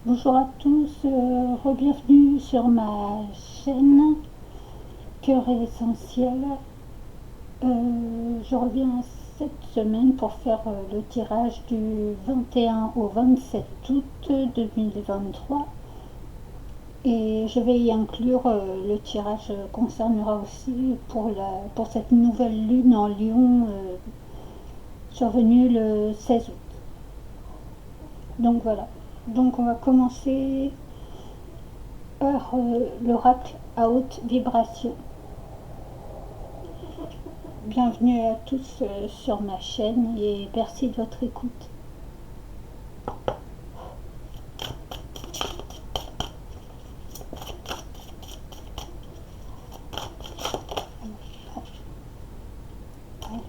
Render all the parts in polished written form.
Bonjour à tous, re-bienvenue sur ma chaîne Cœur Essentiel. Je reviens cette semaine pour faire le tirage du 21 au 27 août 2023 et je vais y inclure le tirage concernera aussi pour cette nouvelle lune en Lion survenue le 16 août. Donc voilà, donc on va commencer par l'oracle à haute vibration. Bienvenue à tous sur ma chaîne et merci de votre écoute. Alors,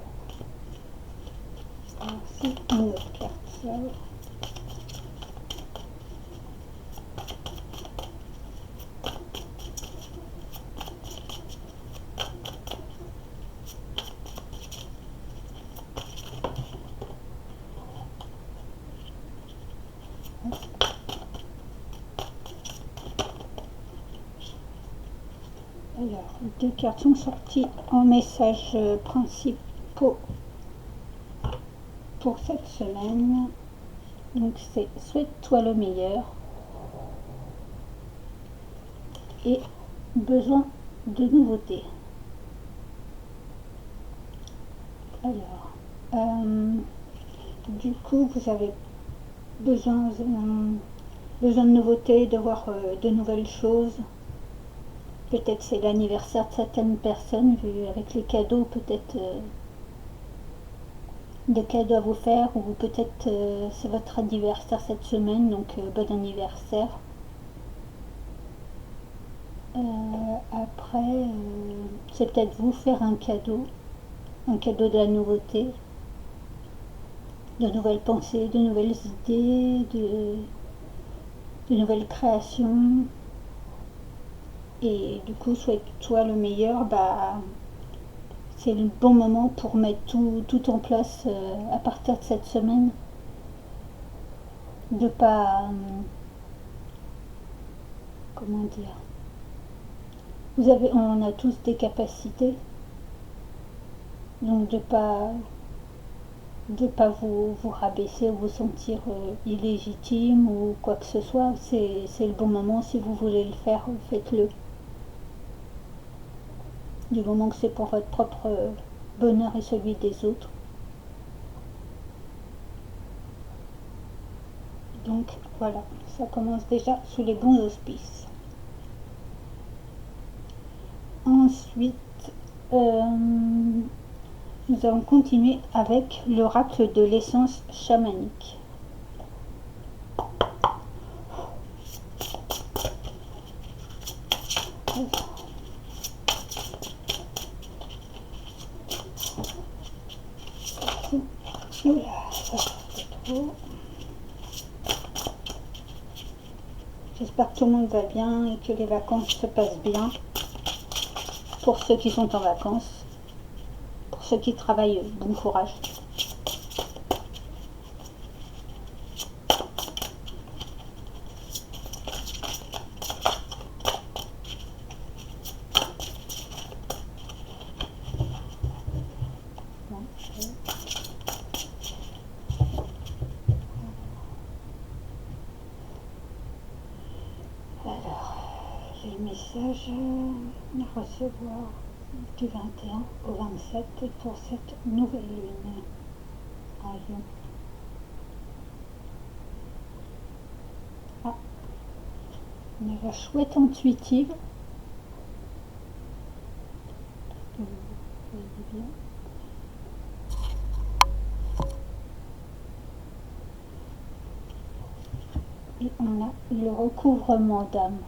voici une autre carte. Alors, deux cartes sont sorties en messages principaux pour cette semaine. Donc c'est souhaite-toi le meilleur et besoin de nouveautés. Alors, du coup, vous avez besoin de nouveautés, de voir de nouvelles choses. Peut-être c'est l'anniversaire de certaines personnes, vu avec les cadeaux, peut-être des cadeaux à vous faire, ou peut-être c'est votre anniversaire cette semaine, donc bon anniversaire. Après, c'est peut-être vous faire un cadeau de la nouveauté, de nouvelles pensées, de nouvelles idées, de nouvelles créations. Et du coup, souhaite-toi le meilleur, c'est le bon moment pour mettre tout en place à partir de cette semaine. De pas. Comment dire. On a tous des capacités, donc de pas vous rabaisser ou vous sentir illégitime ou quoi que ce soit. C'est le bon moment. Si vous voulez le faire, faites-le. Du moment que c'est pour votre propre bonheur et celui des autres. Donc voilà, ça commence déjà sous les bons auspices. Ensuite, nous allons continuer avec l'oracle de l'essence chamanique. Oula, ça trop. J'espère que tout le monde va bien et que les vacances se passent bien. Pour ceux qui sont en vacances, pour ceux qui travaillent, bon courage. Alors, les messages à recevoir du 21 au 27 pour cette nouvelle lune en Lion. Ah, on a la chouette intuitive. Vous voyez bien. Et on a le recouvrement d'âme.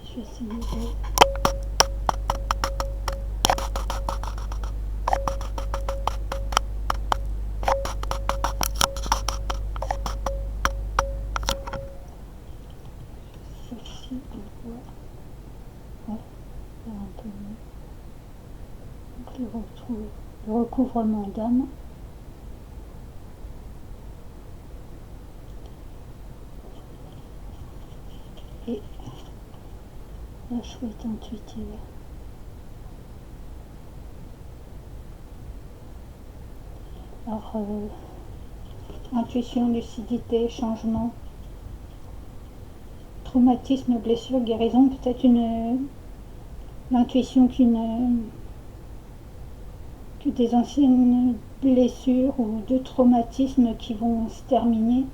Je vais essayer de... Ceci, on voit... Ouais, un peu mieux. Donc le recouvrement d'âme. et la chouette intuitive. Alors, intuition, lucidité, changement, traumatisme, blessure, guérison, peut-être l'intuition que des anciennes blessures ou de traumatismes qui vont se terminer.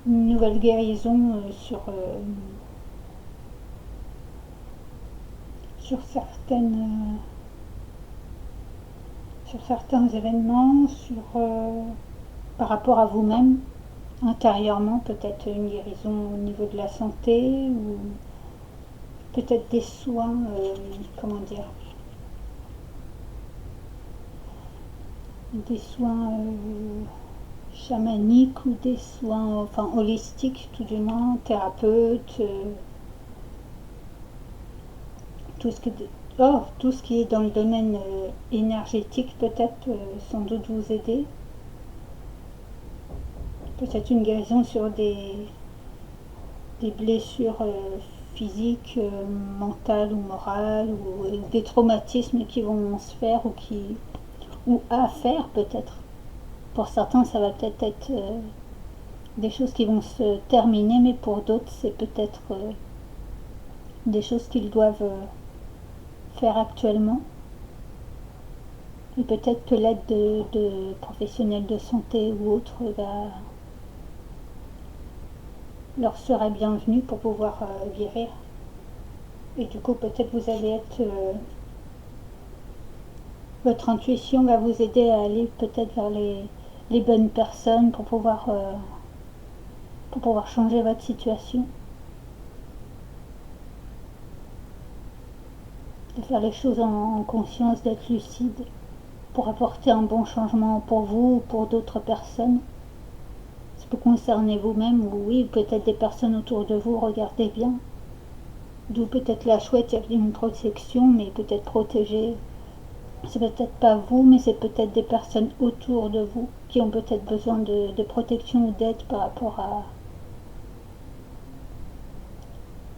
Une nouvelle guérison sur certains événements, par rapport à vous-même, intérieurement, peut-être une guérison au niveau de la santé, ou peut-être des soins, des soins chamaniques ou des soins, enfin holistiques tout du moins, thérapeutes, tout ce qui est dans le domaine énergétique peut-être sans doute vous aider. Peut-être une guérison sur des blessures physiques, mentales ou morales, ou des traumatismes qui vont se faire ou à faire peut-être. Pour certains, ça va peut-être être des choses qui vont se terminer, mais pour d'autres, c'est peut-être des choses qu'ils doivent faire actuellement. Et peut-être que l'aide de professionnels de santé ou autres leur serait bienvenue pour pouvoir guérir. Et du coup, peut-être vous allez être... votre intuition va vous aider à aller peut-être vers les bonnes personnes pour pouvoir changer votre situation. De faire les choses en conscience, d'être lucide pour apporter un bon changement pour vous ou pour d'autres personnes. Ça peut concerner vous-même ou oui, peut-être des personnes autour de vous, regardez bien. D'où peut-être la chouette, il y a une protection, mais peut-être protégée. C'est peut-être pas vous, mais c'est peut-être des personnes autour de vous qui ont peut-être besoin de protection ou d'aide par rapport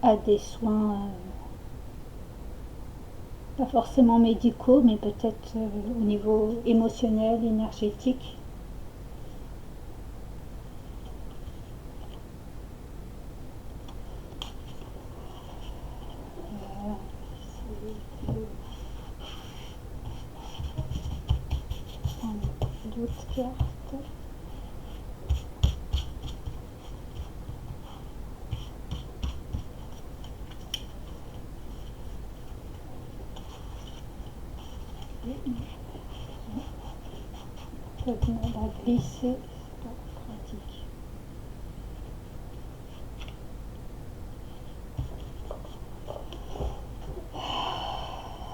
à des soins, pas forcément médicaux, mais peut-être au niveau émotionnel, énergétique. D'autres cartes. La glisser, c'est pas pratique.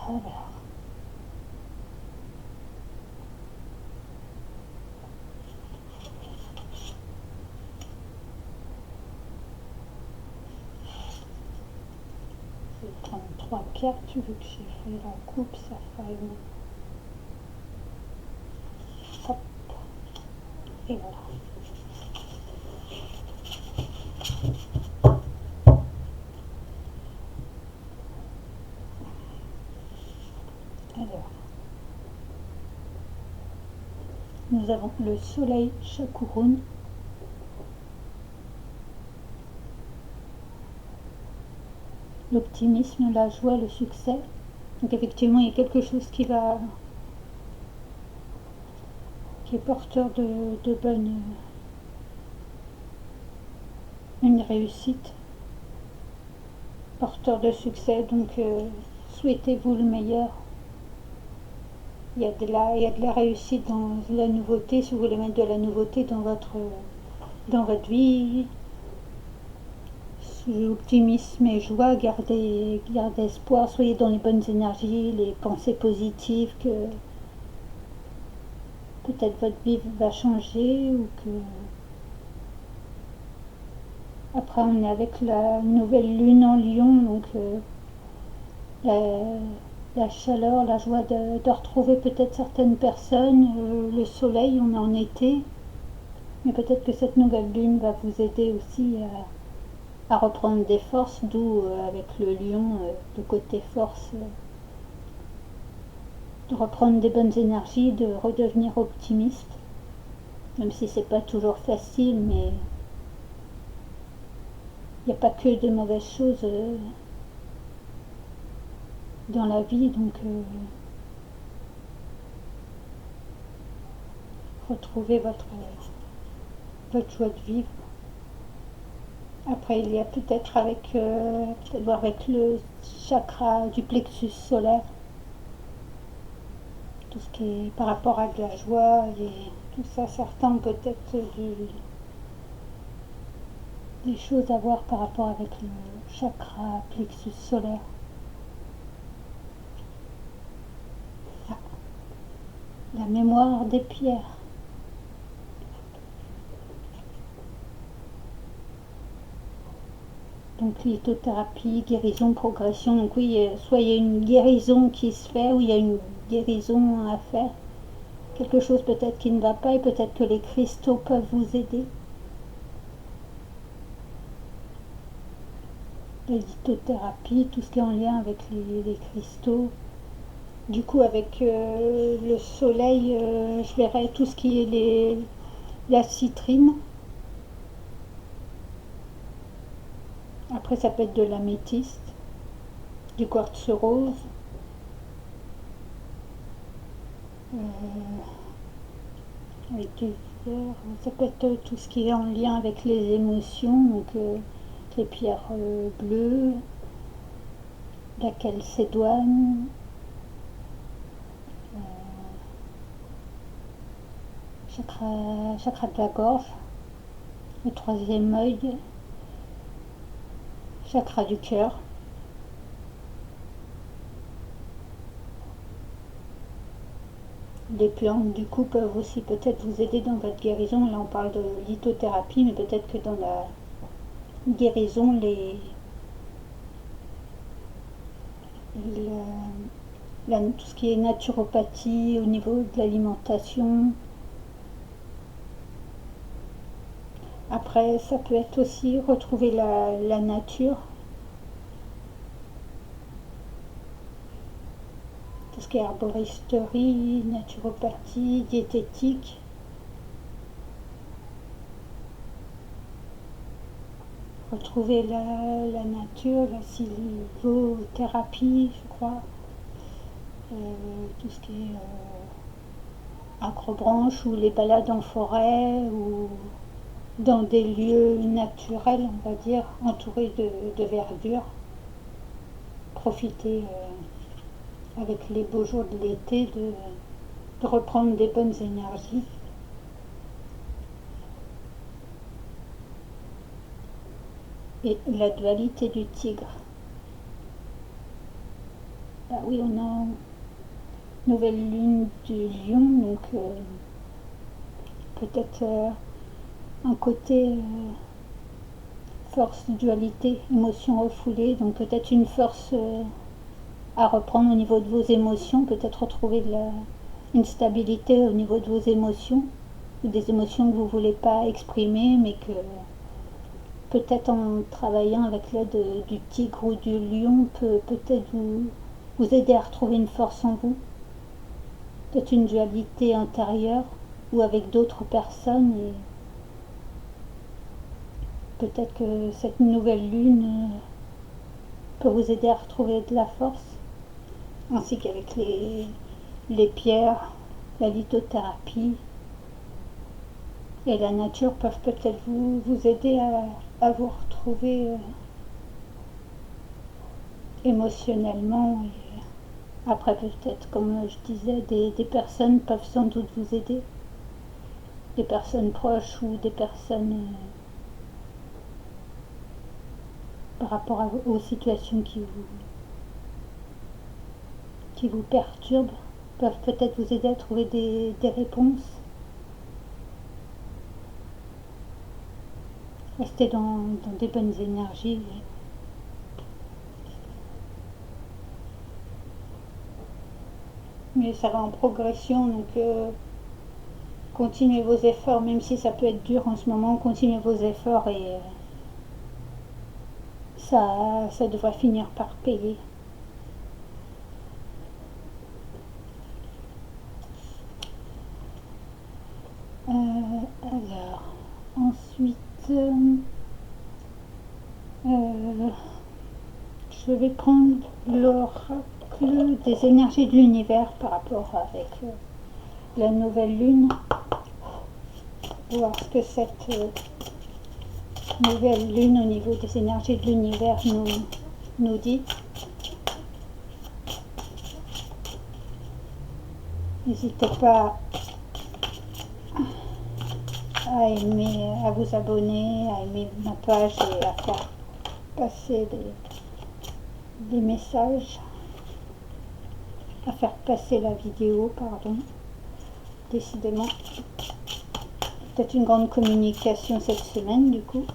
Alors. Je vais prendre 3 cartes, vu que j'ai fait la coupe, ça fera une... Hop. Et voilà. Alors, nous avons le soleil Chakurun. L'optimisme, la joie, le succès. Donc effectivement, il y a quelque chose qui est porteur de bonne... une réussite. Porteur de succès, donc souhaitez-vous le meilleur. Il y a de la réussite dans la nouveauté, si vous voulez mettre de la nouveauté dans votre vie. Optimisme et joie, gardez espoir, soyez dans les bonnes énergies, les pensées positives, que peut-être votre vie va changer, ou que après on est avec la nouvelle lune en Lion, donc la chaleur, la joie de retrouver peut-être certaines personnes, le soleil, on est en été, mais peut-être que cette nouvelle lune va vous aider aussi à reprendre des forces, d'où avec le lion, le côté force, de reprendre des bonnes énergies, de redevenir optimiste, même si c'est pas toujours facile, mais il n'y a pas que de mauvaises choses dans la vie, donc retrouvez votre joie de vivre. Après, il y a peut-être voir avec le chakra du plexus solaire, tout ce qui est par rapport à de la joie et tout ça. Certains ont peut-être des choses à voir par rapport avec le chakra plexus solaire. Ah, la mémoire des pierres. Donc lithothérapie, guérison, progression. Donc oui, soit il y a une guérison qui se fait, ou il y a une guérison à faire. Quelque chose peut-être qui ne va pas, et peut-être que les cristaux peuvent vous aider. La lithothérapie, tout ce qui est en lien avec les cristaux. Du coup, avec le soleil, je verrai tout ce qui est la citrine. Après, ça peut être de l'améthyste, du quartz rose. Avec du vert, ça peut être tout ce qui est en lien avec les émotions, donc les pierres bleues, la calcédoine, chakra de la gorge, le troisième œil, chakra du cœur. Les plantes du coup peuvent aussi peut-être vous aider dans votre guérison. Là on parle de lithothérapie, mais peut-être que dans la guérison, tout ce qui est naturopathie au niveau de l'alimentation. Après, ça peut être aussi retrouver la nature, tout ce qui est arboristerie, naturopathie, diététique. Retrouver la nature, la sylvothérapie, je crois. Tout ce qui est acrobranche, ou les balades en forêt, ou dans des lieux naturels, on va dire, entourés de verdure. Profiter avec les beaux jours de l'été de reprendre des bonnes énergies. Et la dualité du tigre. Ah oui, on a nouvelle lune du lion, donc peut-être un côté force, dualité, émotion refoulée, donc peut-être une force à reprendre au niveau de vos émotions, peut-être retrouver une stabilité au niveau de vos émotions, ou des émotions que vous ne voulez pas exprimer, mais que peut-être en travaillant avec l'aide du tigre ou du lion peut peut-être vous aider à retrouver une force en vous, peut-être une dualité intérieure ou avec d'autres personnes, et peut-être que cette nouvelle lune peut vous aider à retrouver de la force, ainsi qu'avec les pierres, la lithothérapie et la nature peuvent peut-être vous aider à vous retrouver émotionnellement. Et après, peut-être, comme je disais, des personnes peuvent sans doute vous aider, des personnes proches ou des personnes par rapport aux situations qui vous perturbent, peuvent peut-être vous aider à trouver des réponses. Restez dans des bonnes énergies. Mais ça va en progression, donc continuez vos efforts, même si ça peut être dur en ce moment, continuez vos efforts, et ça devrait finir par payer. Alors, ensuite, je vais prendre l'oracle des énergies de l'univers par rapport avec la nouvelle lune, voir ce que cette nouvelle lune au niveau des énergies de l'univers nous dit. N'hésitez pas à aimer, à vous abonner, à aimer ma page et à faire passer des messages, à faire passer la vidéo, pardon. Décidément, peut-être une grande communication cette semaine du coup.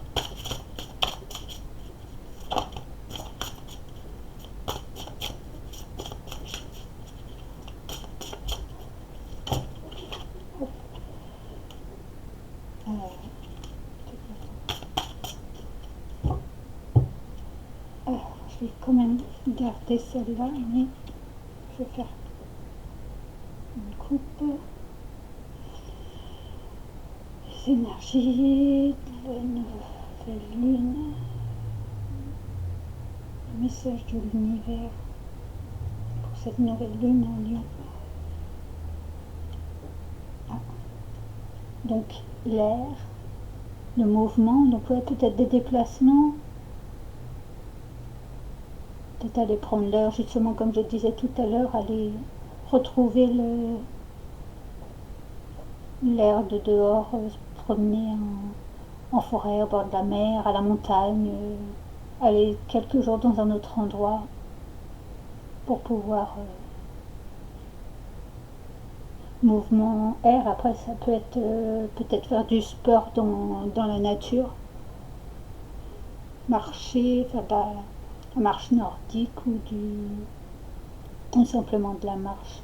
Alors, je vais quand même garder celle-là, mais je vais faire une coupe. Les énergies de la nouvelle lune, le message de l'univers pour cette nouvelle lune en Lion. Ah. Donc l'air, le mouvement, donc ouais, peut-être des déplacements, peut-être aller prendre l'air, justement comme je disais tout à l'heure, aller retrouver l'air de dehors, se promener en forêt, au bord de la mer, à la montagne, aller quelques jours dans un autre endroit pour pouvoir mouvement air. Après ça peut être peut-être faire du sport dans la nature, marcher, faire de la marche nordique ou simplement de la marche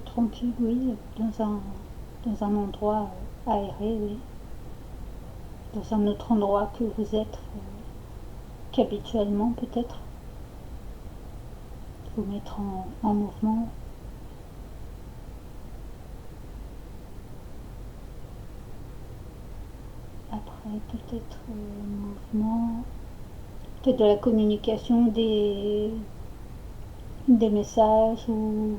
tranquille, oui, dans un endroit aéré, oui, dans un autre endroit que vous êtes qu'habituellement peut-être, vous mettre en mouvement. Après peut-être mouvement, peut-être de la communication, des messages ou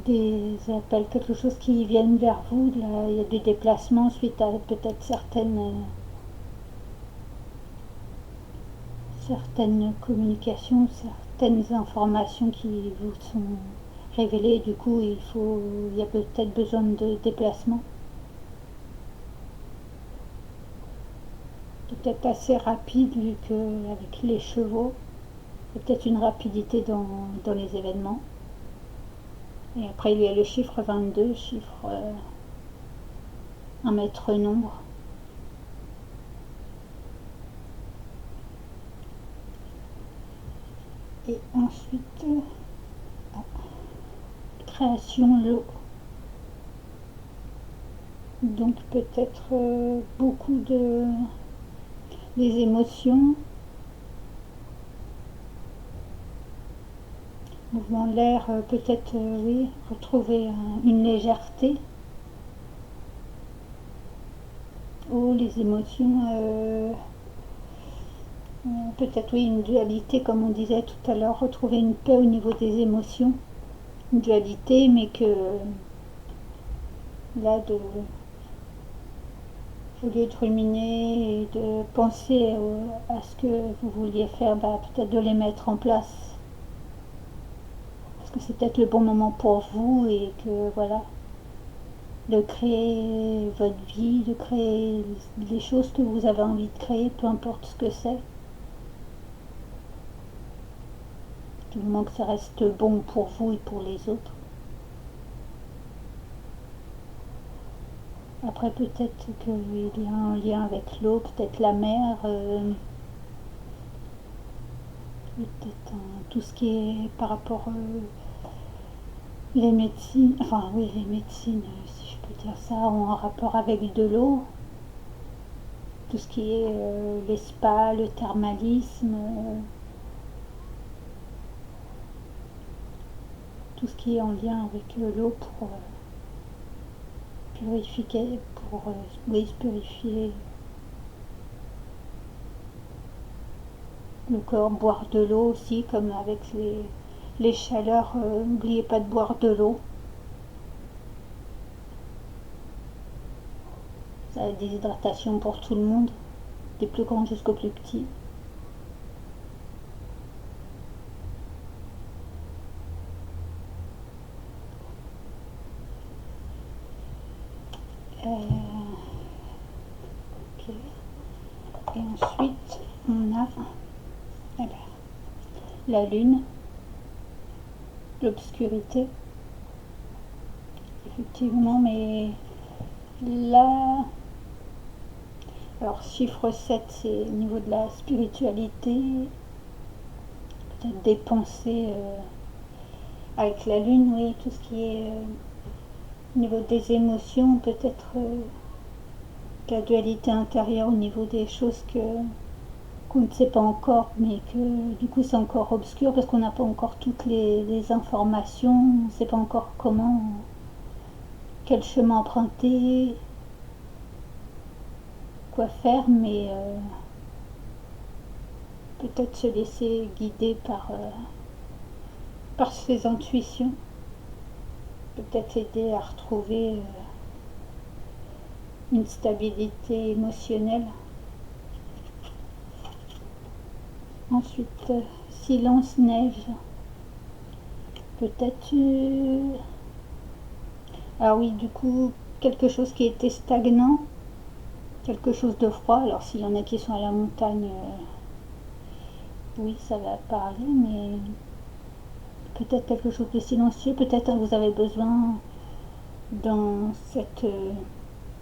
des appels, quelque chose qui viennent vers vous. Là, il y a du déplacement suite à peut-être certaines communications, certaines informations qui vous sont révélées. Du coup, il y a peut-être besoin de déplacement. Peut-être assez rapide vu qu'avec les chevaux, il y a peut-être une rapidité dans les événements. Et après, il y a le chiffre 22, chiffre un maître nombre. Et ensuite, création l'eau. Donc peut-être beaucoup des émotions, mouvement de l'air, peut-être oui, retrouver une légèreté. Ou les émotions, peut-être oui, une dualité comme on disait tout à l'heure, retrouver une paix au niveau des émotions, une dualité, mais que là, au lieu de ruminer et de penser à ce que vous vouliez faire, peut-être de les mettre en place. Parce que c'est peut-être le bon moment pour vous et que voilà, de créer votre vie, de créer les choses que vous avez envie de créer, peu importe ce que c'est. Du moment que ça reste bon pour vous et pour les autres. Après peut-être qu'il y a un lien avec l'eau, peut-être la mer, peut-être tout ce qui est par rapport Les médecines, enfin oui, les médecines, si je peux dire ça, ont un rapport avec de l'eau. Tout ce qui est les spas, le thermalisme, tout ce qui est en lien avec l'eau pour purifier, oui, purifier le corps, boire de l'eau aussi, comme avec les chaleurs, n'oubliez pas de boire de l'eau. Ça a des hydratations pour tout le monde, des plus grands jusqu'aux plus petits. Ok. Et ensuite, on a eh ben, la lune, l'obscurité, effectivement, mais là, alors chiffre 7 c'est au niveau de la spiritualité, peut-être des pensées avec la lune, oui, tout ce qui est au niveau des émotions, peut-être la dualité intérieure au niveau des choses qu'on ne sait pas encore, mais que du coup c'est encore obscur parce qu'on n'a pas encore toutes les informations, on ne sait pas encore comment, quel chemin emprunter, quoi faire, mais peut-être se laisser guider par ses intuitions, peut-être aider à retrouver une stabilité émotionnelle. Ensuite, silence, neige, peut-être ah oui, du coup, quelque chose qui était stagnant, quelque chose de froid. Alors s'il y en a qui sont à la montagne, oui, ça va parler, mais peut-être quelque chose de silencieux. Peut-être vous avez besoin dans cette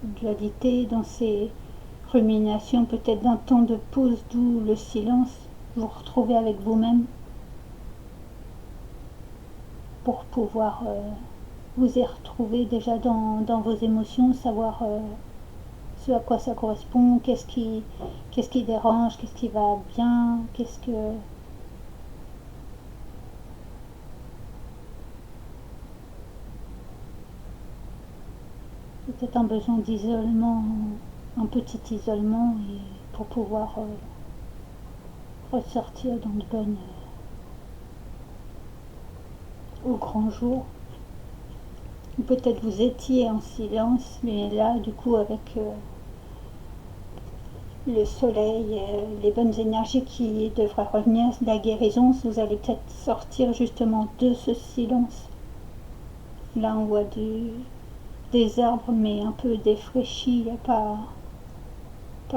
dualité, dans ces ruminations, peut-être d'un temps de pause, d'où le silence, vous retrouver avec vous-même pour pouvoir vous y retrouver déjà dans vos émotions, savoir ce à quoi ça correspond, qu'est-ce qui dérange, qu'est-ce qui va bien, qu'est-ce que peut-être un besoin d'isolement, un petit isolement et pour pouvoir ressortir dans de bonnes au grand jour. Ou peut-être vous étiez en silence, mais là du coup avec le soleil, les bonnes énergies qui devraient revenir, la guérison, vous allez peut-être sortir justement de ce silence. Là on voit des arbres mais un peu défraîchis, il n'y a pas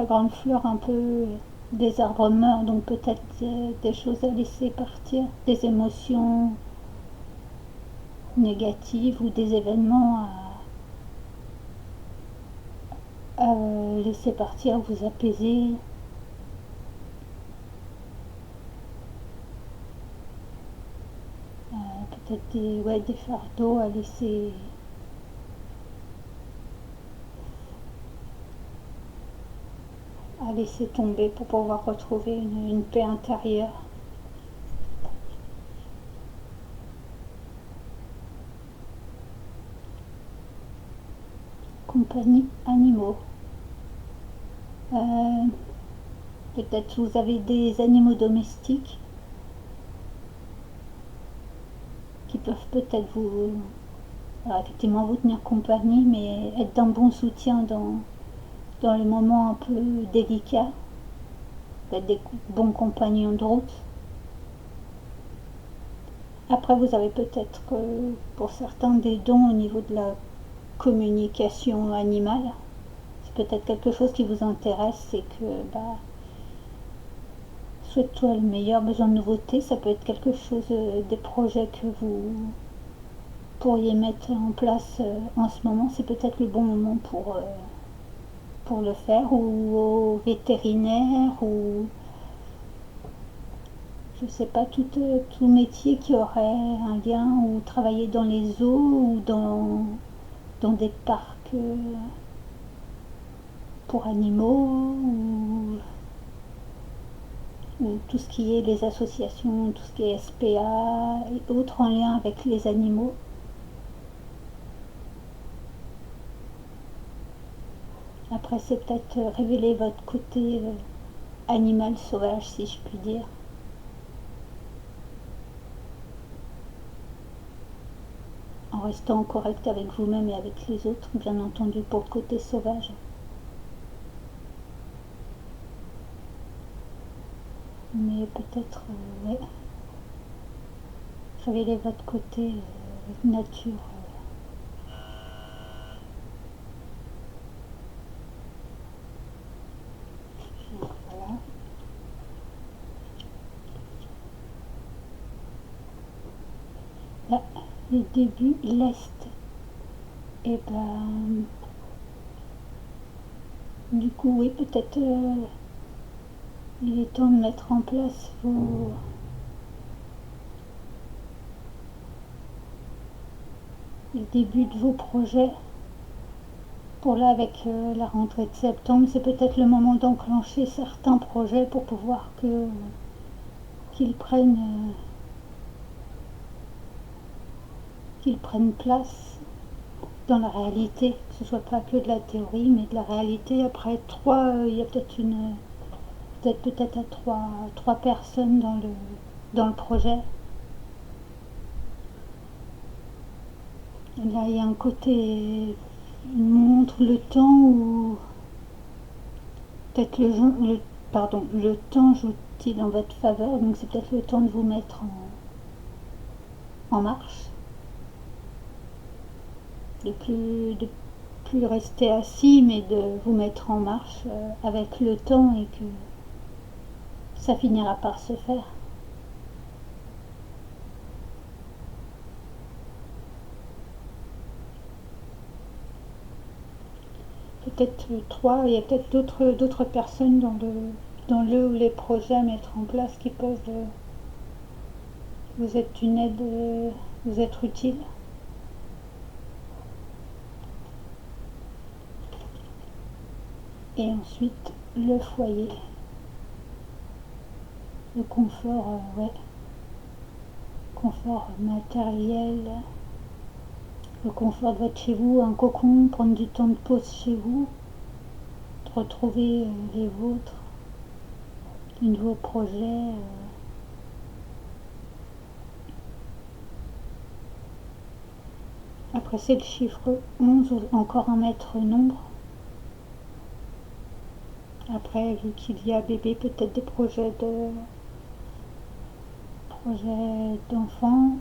grande fleur, un peu des arbres morts, donc peut-être des choses à laisser partir, des émotions négatives ou des événements à laisser partir, vous apaiser. Peut-être des fardeaux à laisser tomber pour pouvoir retrouver une paix intérieure. Compagnie animaux. Euh, Peut-être vous avez des animaux domestiques qui peuvent peut-être alors effectivement vous tenir compagnie, mais être d'un bon soutien dans les moments un peu délicats, d'être des bons compagnons de route. Après, vous avez peut-être pour certains des dons au niveau de la communication animale. C'est peut-être quelque chose qui vous intéresse et que souhaite-toi le meilleur, besoin de nouveautés, ça peut être quelque chose, des projets que vous pourriez mettre en place en ce moment, c'est peut-être le bon moment pour le faire, ou au vétérinaire, ou je sais pas, tout métier qui aurait un lien, ou travailler dans les zoos ou dans des parcs pour animaux, ou tout ce qui est les associations, tout ce qui est SPA et autres en lien avec les animaux. Après, c'est peut-être révéler votre côté animal sauvage, si je puis dire. En restant correct avec vous-même et avec les autres, bien entendu, pour le côté sauvage. Mais peut-être, ouais, révéler votre côté nature. Voilà. Là, les débuts, l'Est. Et ben, du coup, oui, peut-être il est temps de mettre en place le début de vos projets. Pour là, avec la rentrée de septembre, c'est peut-être le moment d'enclencher certains projets pour pouvoir qu'ils qu'ils prennent place dans la réalité, que ce soit pas que de la théorie, mais de la réalité. Après trois, il y a peut-être à trois personnes dans le projet. Et là, il y a un côté, il montre le temps où peut-être le temps joue-t-il en votre faveur, donc c'est peut-être le temps de vous mettre en marche, de plus rester assis, mais de vous mettre en marche avec le temps, et que ça finira par se faire. Peut-être trois, il y a peut-être d'autres personnes dans le ou les projets à mettre en place qui peuvent vous être d'une aide, vous être utile. Et ensuite, le foyer, le confort, ouais, confort matériel, le confort de votre chez vous, un cocon, prendre du temps de pause chez vous, de retrouver les vôtres, de nouveaux projets. Après, c'est le chiffre 11, encore un maître nombre. Après, vu qu'il y a bébé, peut-être des projets d'enfants.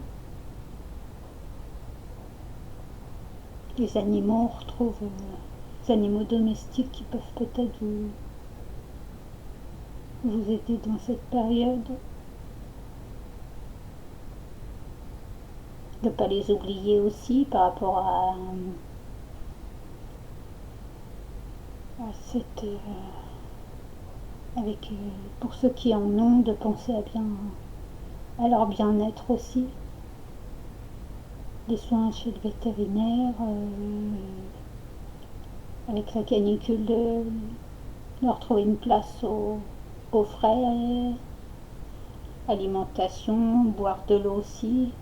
Les animaux, on retrouve les animaux domestiques qui peuvent peut-être vous aider dans cette période. De ne pas les oublier aussi par rapport à cette... pour ceux qui en ont, de penser à leur bien-être aussi. Des soins chez le vétérinaire, avec la canicule, de leur trouver une place au frais, alimentation, boire de l'eau aussi.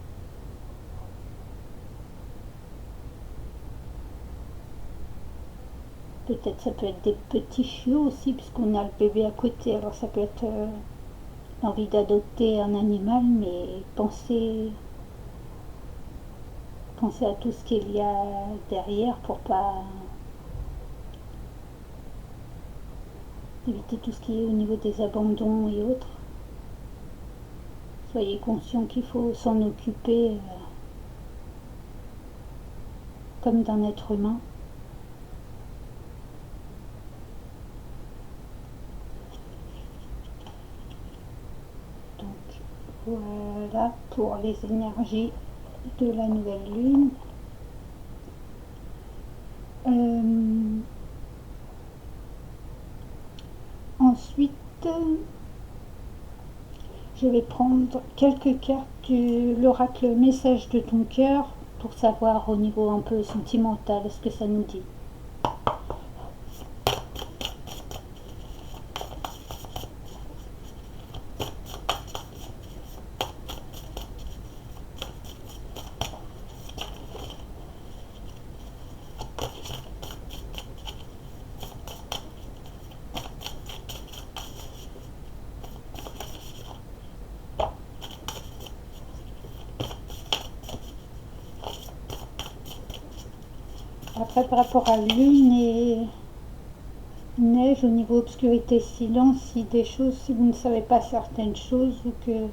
Peut-être ça peut être des petits chiots aussi, puisqu'on a le bébé à côté. Alors ça peut être l'envie d'adopter un animal, mais pensez à tout ce qu'il y a derrière pour pas éviter tout ce qui est au niveau des abandons et autres. Soyez conscient qu'il faut s'en occuper comme d'un être humain. Donc voilà pour les énergies de la nouvelle lune. Ensuite, Je vais prendre quelques cartes de l'oracle message de ton cœur pour savoir au niveau un peu sentimental ce que ça nous dit. Après, par rapport à lune et neige, au niveau obscurité, silence, si vous ne savez pas certaines choses ou que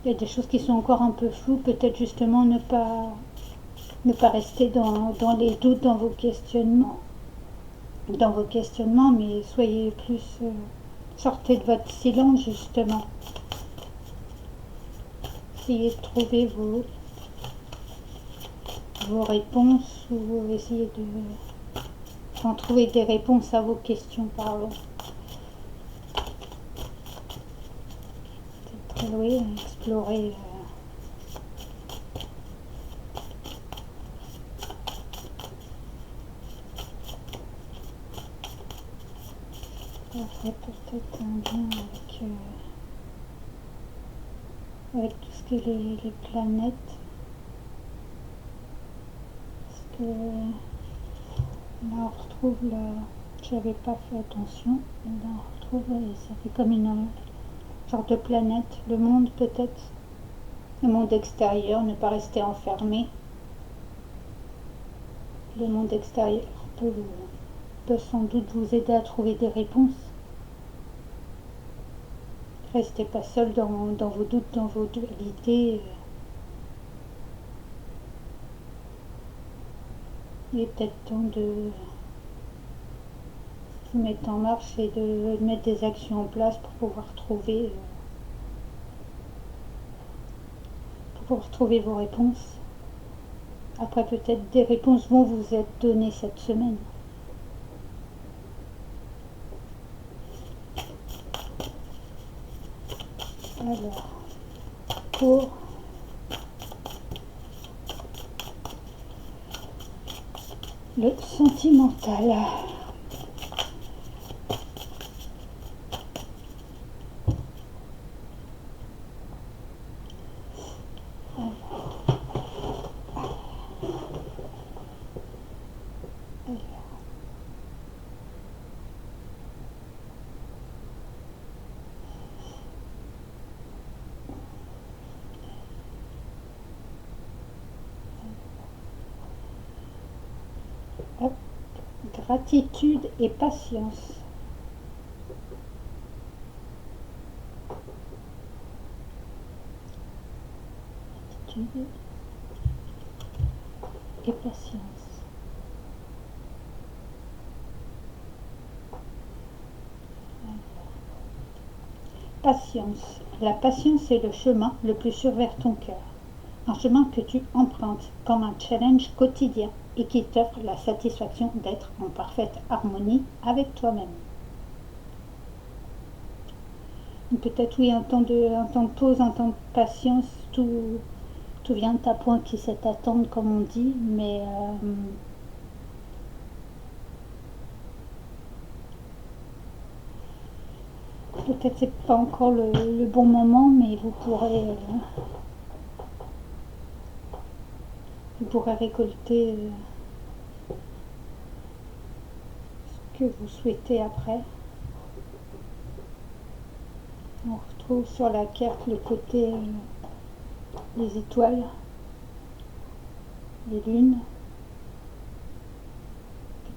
il y a des choses qui sont encore un peu floues, peut-être justement ne pas rester dans les doutes, dans vos questionnements, mais soyez plus, sortez de votre silence justement. Essayez de trouver vos réponses ou essayez d'en trouver des réponses à vos questions, pardon. C'est très oui, explorer. Ça fait peut-être un lien avec tout ce qui est les planètes. Parce que là on retrouve j'avais pas fait attention, et là on retrouve, ça fait comme une sorte de planète, le monde peut-être, le monde extérieur, ne pas rester enfermé. Le monde extérieur peut sans doute vous aider à trouver des réponses. Restez pas seul dans vos doutes, dans vos dualités. Il est peut-être temps de vous mettre en marche et de mettre des actions en place pour pouvoir trouver vos réponses. Après, peut-être des réponses vont vous être données cette semaine. Alors, pour le sentimental. Gratitude et patience. Gratitude et patience. Patience. La patience est le chemin le plus sûr vers ton cœur. Un chemin que tu empruntes comme un challenge quotidien et qui t'offre la satisfaction d'être en parfaite harmonie avec toi-même. Peut-être oui, un temps de pause, un temps de patience, tout vient à point qui sait attendre comme on dit, mais peut-être c'est pas encore le bon moment, mais vous pourrez récolter ce que vous souhaitez après. On retrouve sur la carte le côté les étoiles, les lunes.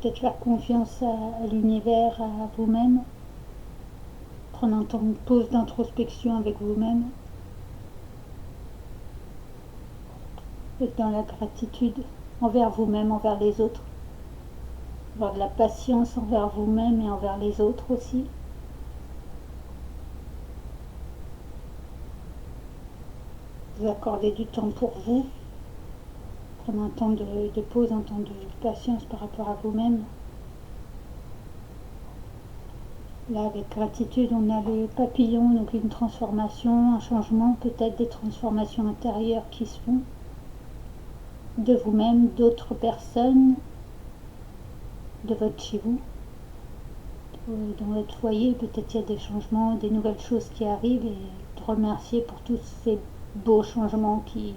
Peut-être faire confiance à l'univers, à vous-même. Prendre un temps de pause d'introspection avec vous-même. Être dans la gratitude envers vous-même, envers les autres. Avoir de la patience envers vous-même et envers les autres aussi. Vous accorder du temps pour vous. Prendre un temps de pause, un temps de patience par rapport à vous-même. Là, avec gratitude, on a les papillons, donc une transformation, un changement, peut-être des transformations intérieures qui se font de vous-même, d'autres personnes, de votre chez vous, dans votre foyer. Peut-être il y a des changements, des nouvelles choses qui arrivent, et de remercier pour tous ces beaux changements qui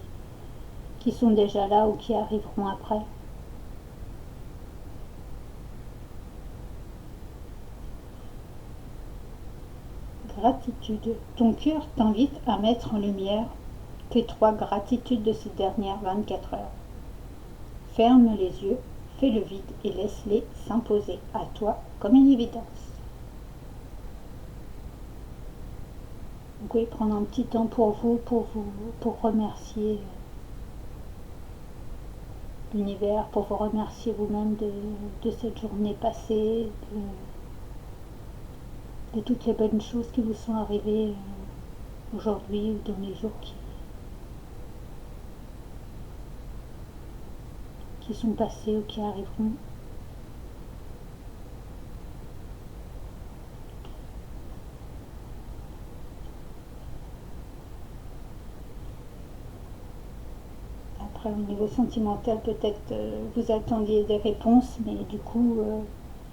sont déjà là ou qui arriveront après. Gratitude. Ton cœur t'invite à mettre en lumière tes 3 gratitudes de ces dernières 24 heures. Ferme les yeux, fais le vide et laisse-les s'imposer à toi comme une évidence. Vous pouvez prendre un petit temps pour vous, pour remercier l'univers, pour vous remercier vous-même de cette journée passée, de toutes les bonnes choses qui vous sont arrivées aujourd'hui ou dans les jours qui sont passés ou qui arriveront. Après, au niveau sentimental, peut-être vous attendiez des réponses, mais du coup,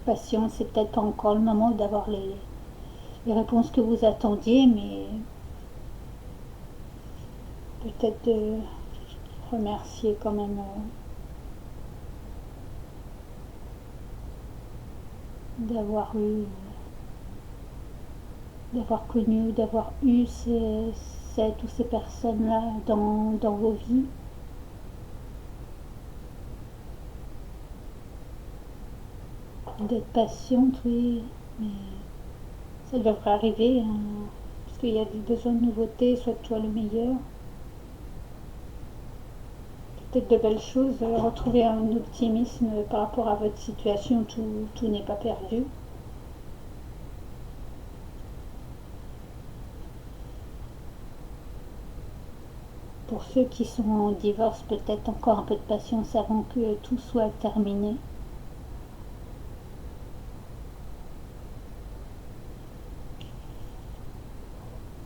patience, c'est peut-être pas encore le moment d'avoir les réponses que vous attendiez, mais peut-être de remercier quand même d'avoir eu, d'avoir connu, d'avoir eu cette ou ces personnes-là dans vos vies. D'être patiente, oui, mais ça devrait arriver, hein, parce qu'il y a besoin de nouveautés, soit toi le meilleur. Peut-être de belles choses, retrouver un optimisme par rapport à votre situation, tout n'est pas perdu. Pour ceux qui sont en divorce, peut-être encore un peu de patience avant que tout soit terminé.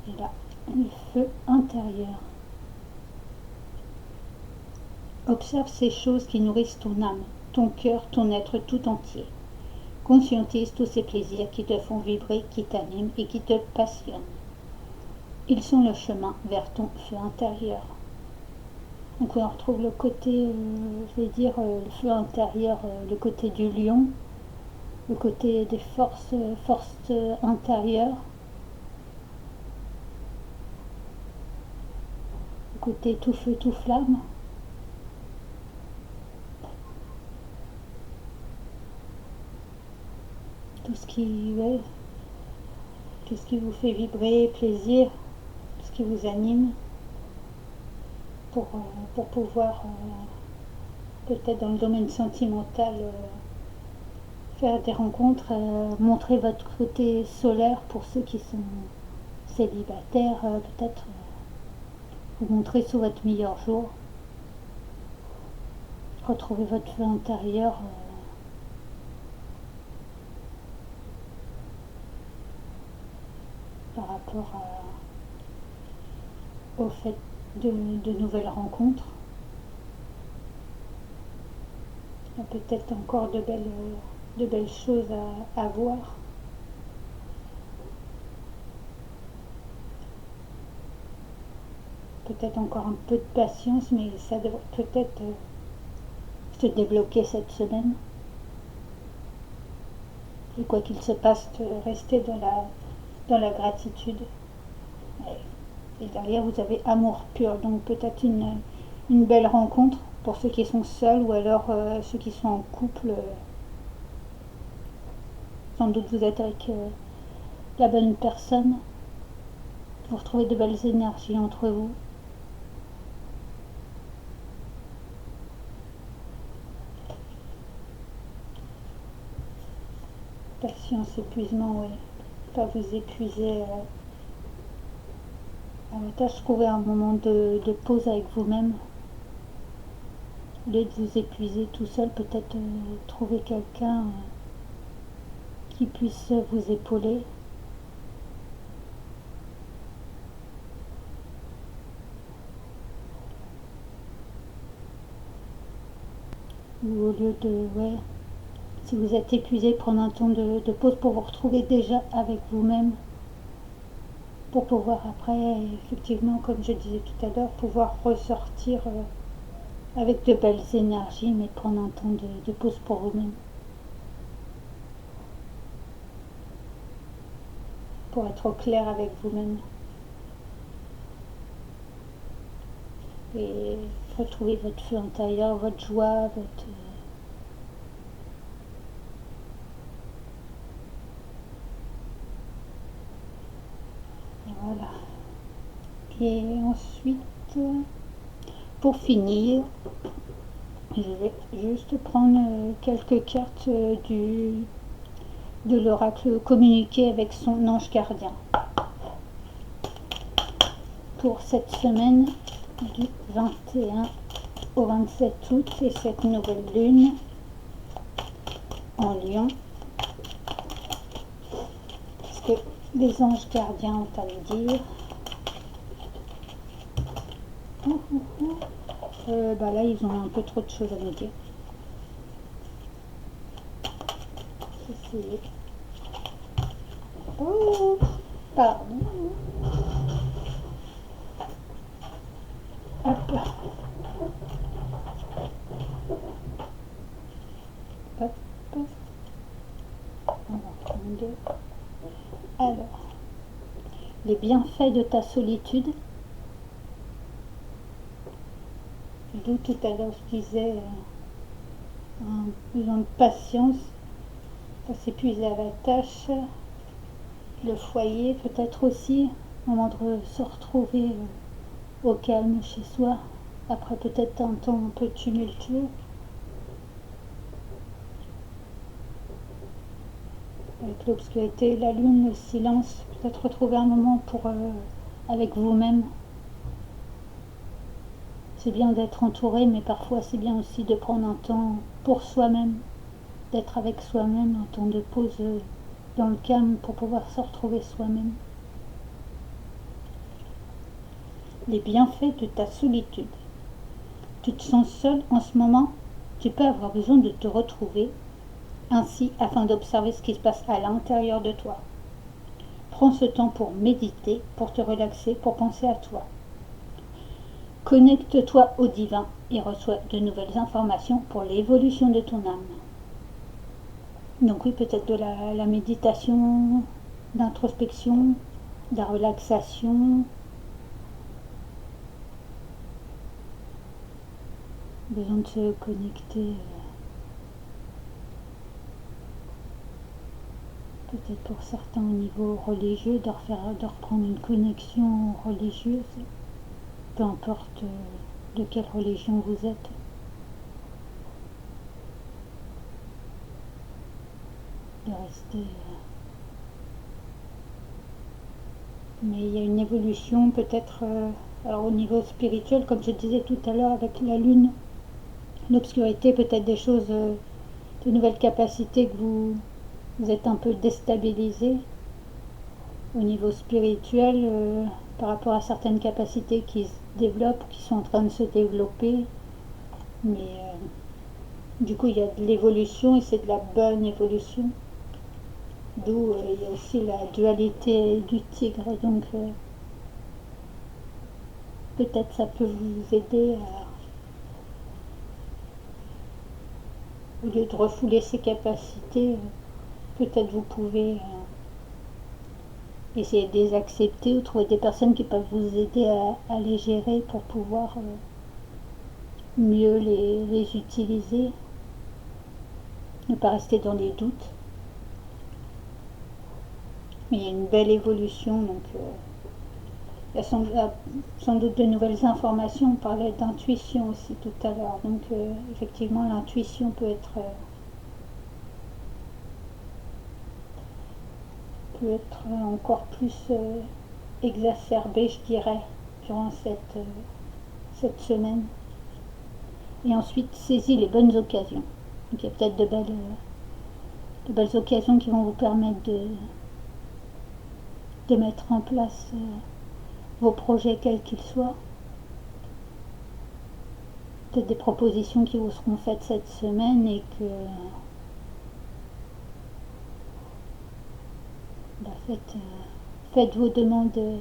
Et là, le feu intérieur. Observe ces choses qui nourrissent ton âme, ton cœur, ton être tout entier. Conscientise tous ces plaisirs qui te font vibrer, qui t'animent et qui te passionnent. Ils sont le chemin vers ton feu intérieur. Donc on retrouve le côté, je vais dire, le feu intérieur, le côté du lion, le côté des forces intérieures, le côté tout feu, tout flamme. Tout ce qui, ouais, tout ce qui vous fait vibrer, plaisir, tout ce qui vous anime, pour pouvoir, peut-être dans le domaine sentimental, faire des rencontres, montrer votre côté solaire pour ceux qui sont célibataires, peut-être vous montrer sous votre meilleur jour, retrouver votre feu intérieur, par rapport au fait de nouvelles rencontres. Il y a peut-être encore de belles choses à voir. Peut-être encore un peu de patience, mais ça devrait peut-être se débloquer cette semaine. Et quoi qu'il se passe, rester dans la gratitude. Et derrière, vous avez amour pur. Donc peut-être une belle rencontre pour ceux qui sont seuls ou alors ceux qui sont en couple. Sans doute vous êtes avec la bonne personne. Vous retrouvez de belles énergies entre vous. Patience, épuisement, oui. Pas vous épuiser. Davantage trouver un moment de pause avec vous-même. Au lieu de vous épuiser tout seul, peut-être trouver quelqu'un qui puisse vous épauler. Ou au lieu de, ouais, si vous êtes épuisé, prendre un temps de pause pour vous retrouver déjà avec vous-même, pour pouvoir après, effectivement, comme je disais tout à l'heure, pouvoir ressortir avec de belles énergies, mais prendre un temps de pause pour vous-même, pour être au clair avec vous-même et retrouver votre feu intérieur, votre joie, votre... Voilà. Et ensuite, pour finir, je vais juste prendre quelques cartes de l'oracle communiquer avec son ange gardien pour cette semaine du 21 au 27 août et cette nouvelle lune en Lion. Ce que les anges gardiens ont à me dire. Là, ils ont un peu trop de choses à me dire. Oh, pardon. Hop. Hop. On va reprendre. Alors, les bienfaits de ta solitude. D'où tout à l'heure je disais un besoin de patience, pas s'épuiser à la tâche, le foyer peut-être aussi, au moment de se retrouver au calme chez soi, après peut-être un temps un peu tumultueux. Avec l'obscurité, la lune, le silence, peut-être retrouver un moment pour avec vous-même. C'est bien d'être entouré, mais parfois c'est bien aussi de prendre un temps pour soi-même, d'être avec soi-même, un temps de pause dans le calme pour pouvoir se retrouver soi-même. Les bienfaits de ta solitude. Tu te sens seul en ce moment, tu peux avoir besoin de te retrouver, ainsi afin d'observer ce qui se passe à l'intérieur de toi. Prends ce temps pour méditer, pour te relaxer, pour penser à toi. Connecte-toi au divin et reçois de nouvelles informations pour l'évolution de ton âme. Donc oui, peut-être de la méditation, d'introspection, de la relaxation, besoin de se connecter, peut-être pour certains au niveau religieux, de reprendre une connexion religieuse, peu importe de quelle religion vous êtes. De rester... Mais il y a une évolution peut-être alors au niveau spirituel, comme je disais tout à l'heure avec la lune, l'obscurité, peut-être des choses, de nouvelles capacités que vous êtes un peu déstabilisé au niveau spirituel par rapport à certaines capacités qui se développent, qui sont en train de se développer. Mais du coup, il y a de l'évolution et c'est de la bonne évolution. D'où il y a aussi la dualité du tigre. Donc peut-être ça peut vous aider à, au lieu de refouler ses capacités, peut-être vous pouvez essayer de les accepter ou trouver des personnes qui peuvent vous aider à les gérer pour pouvoir mieux les utiliser, ne pas rester dans les doutes. Mais il y a une belle évolution, donc il y a sans doute de nouvelles informations. On parlait d'intuition aussi tout à l'heure, donc effectivement l'intuition peut être encore plus exacerbée, je dirais, durant cette semaine. Et ensuite, saisis les bonnes occasions. Donc il y a peut-être de belles occasions qui vont vous permettre de mettre en place vos projets quels qu'ils soient. Peut-être des propositions qui vous seront faites cette semaine et que faites vos demandes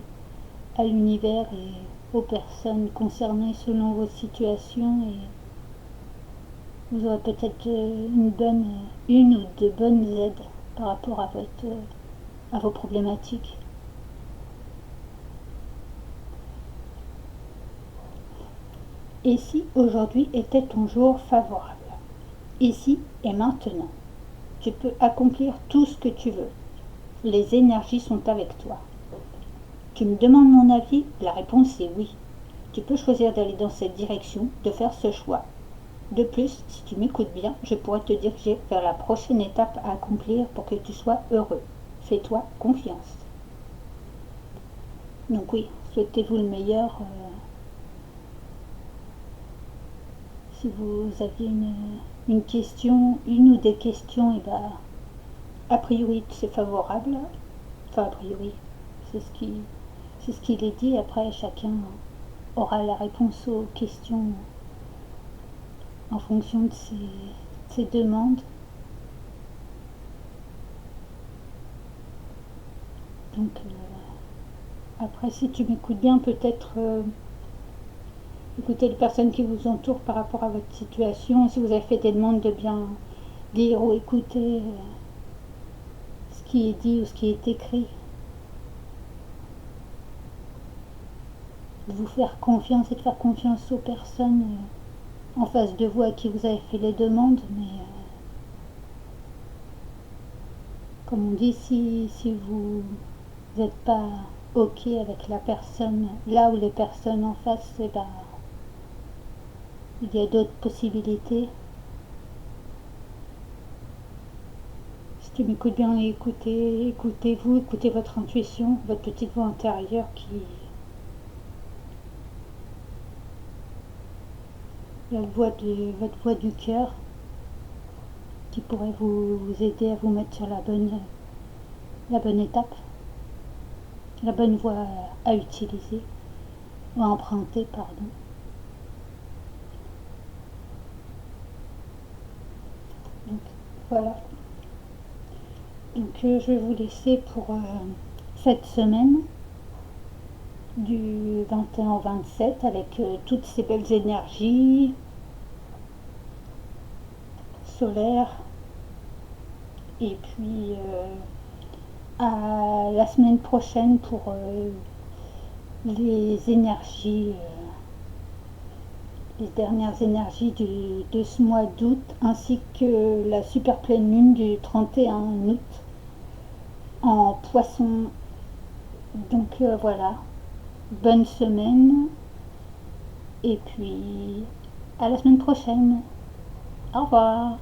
à l'univers et aux personnes concernées selon vos situations et vous aurez peut-être une ou deux bonnes aides par rapport à vos problématiques. Et si aujourd'hui était ton jour favorable? Ici et maintenant, tu peux accomplir tout ce que tu veux. Les énergies sont avec toi. Tu me demandes mon avis? La réponse est oui. Tu peux choisir d'aller dans cette direction, de faire ce choix. De plus, si tu m'écoutes bien, je pourrais te diriger vers la prochaine étape à accomplir pour que tu sois heureux. Fais-toi confiance. Donc oui, souhaitez-vous le meilleur. Si vous aviez une question, une ou des questions, et a priori c'est favorable. Enfin, a priori, c'est ce qu'il est dit. Après, chacun aura la réponse aux questions en fonction de ses demandes. Donc, après, si tu m'écoutes bien, peut-être écouter les personnes qui vous entourent par rapport à votre situation. Si vous avez fait des demandes, de bien lire ou écouter ce qui est dit ou ce qui est écrit. De vous faire confiance et de faire confiance aux personnes en face de vous à qui vous avez fait les demandes. Mais comme on dit, si vous n'êtes pas ok avec la personne, là où les personnes en face, il y a d'autres possibilités. Si tu m'écoutes bien, écoutez-vous, écoutez votre intuition, votre petite voix intérieure votre voix du cœur qui pourrait vous aider à vous mettre sur la bonne étape, la bonne voie à utiliser, ou à emprunter, pardon. Donc voilà. Donc je vais vous laisser pour cette semaine du 21 au 27 avec toutes ces belles énergies solaires. Et puis à la semaine prochaine pour les énergies, les dernières énergies de ce mois d'août, ainsi que la super pleine lune du 31 août en Poisson. Donc voilà, bonne semaine et puis à la semaine prochaine. Au revoir.